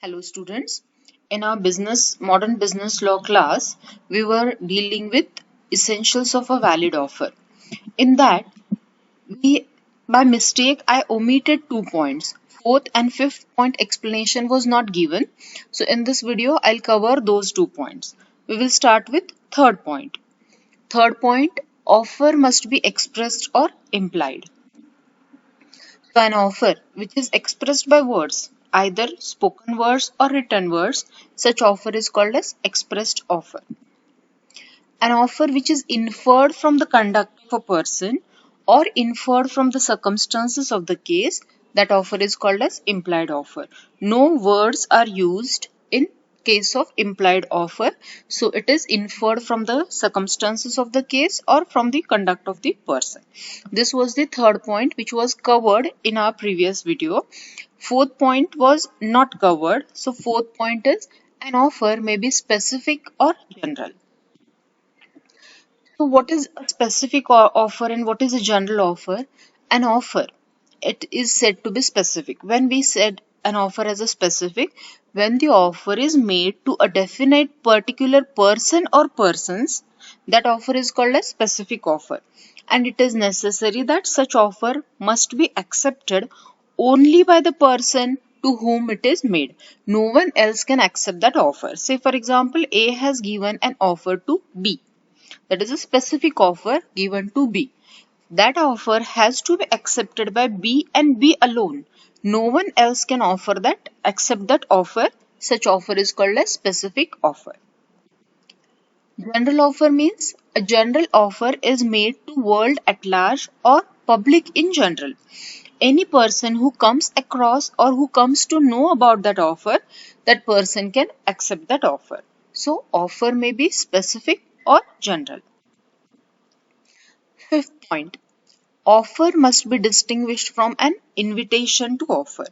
Hello students. In our modern business law class, we were dealing with essentials of a valid offer. In that, we by mistake I omitted 2 points. Fourth and fifth point explanation was not given. So in this video, I'll cover those 2 points. We will start with third point. Third point, offer must be expressed or implied. So an offer which is expressed by words, either spoken words or written words, such offer is called as expressed offer. An offer which is inferred from the conduct of a person or inferred from the circumstances of the case, that offer is called as implied offer. No words are used in case of implied offer, so it is inferred from the circumstances of the case or from the conduct of the person. This was the third point which was covered in our previous video. Fourth point was not covered, so fourth point is an offer may be specific or general. So what is a specific offer and what is a general offer? An offer, it is said to be specific. When we said an offer as a specific, when the offer is made to a definite particular person or persons, that offer is called a specific offer. And it is necessary that such offer must be accepted only by the person to whom it is made. No one else can accept that offer. Say for example, A has given an offer to B, that is a specific offer given to B. That offer has to be accepted by B and B alone. No one else can offer that, accept that offer. Such offer is called a specific offer. General offer means a general offer is made to world at large or public in general. Any person who comes across or who comes to know about that offer, that person can accept that offer. So offer may be specific or general. Fifth point, offer must be distinguished from an invitation to offer.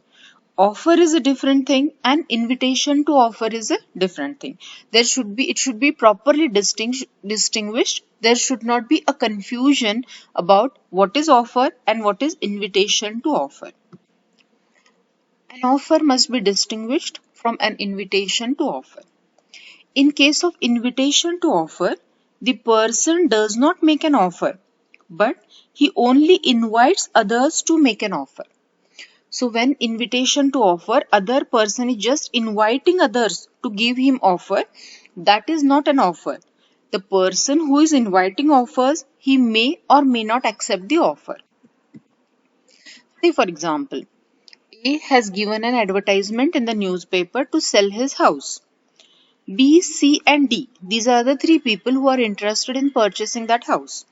Offer is a different thing and invitation to offer is a different thing. It should be properly distinguished. There should not be a confusion about what is offer and what is invitation to offer. An offer must be distinguished from an invitation to offer. In case of invitation to offer, the person does not make an offer, but he only invites others to make an offer. So when invitation to offer, other person is just inviting others to give him offer, that is not an offer. The person who is inviting offers, he may or may not accept the offer. Say for example, A has given an advertisement in the newspaper to sell his house. B, C and D, these are the three people who are interested in purchasing that house.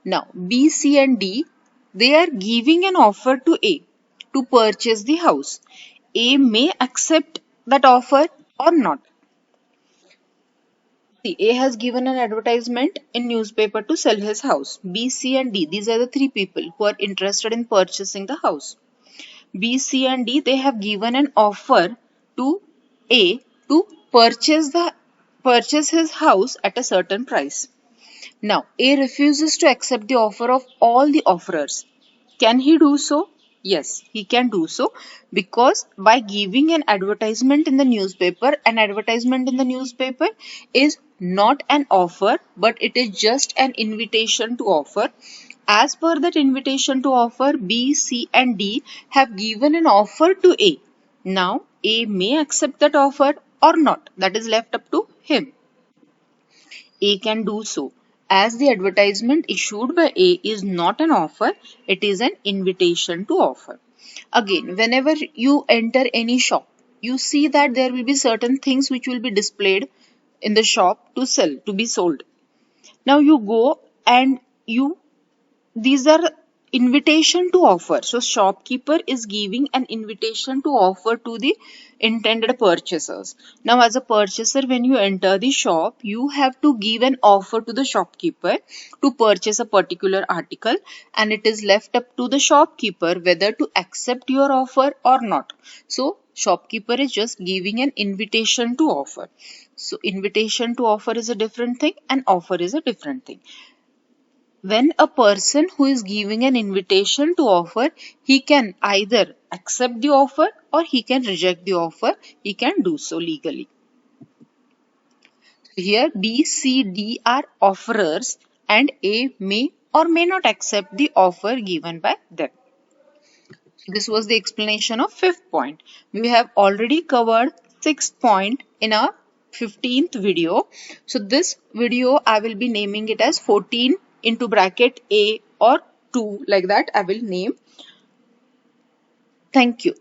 Now, B, C and D, they are giving an offer to A to purchase the house. A may accept that offer or not. See, A has given an advertisement in newspaper to sell his house. B, C and D, these are the three people who are interested in purchasing the house. B, C and D, they have given an offer to A to purchase his house at a certain price. Now, A refuses to accept the offer of all the offerers. Can he do so? Yes, he can do so, because by giving an advertisement in the newspaper, an advertisement in the newspaper is not an offer, but it is just an invitation to offer. As per that invitation to offer, B, C and D have given an offer to A. Now, A may accept that offer or not. That is left up to him. A can do so. As the advertisement issued by A is not an offer, it is an invitation to offer. Again, whenever you enter any shop, you see that there will be certain things which will be displayed in the shop to sell, to be sold. Now you go and these are invitation to offer. So shopkeeper is giving an invitation to offer to the intended purchasers. Now as a purchaser, when you enter the shop, you have to give an offer to the shopkeeper to purchase a particular article, and it is left up to the shopkeeper whether to accept your offer or not. So shopkeeper is just giving an invitation to offer. So invitation to offer is a different thing and offer is a different thing. When a person who is giving an invitation to offer, he can either accept the offer or he can reject the offer. He can do so legally. Here B, C, D are offerers and A may or may not accept the offer given by them. This was the explanation of fifth point. We have already covered sixth point in our 15th video. So this video I will be naming it as 14 into bracket A or 2, like that I will name. Thank you.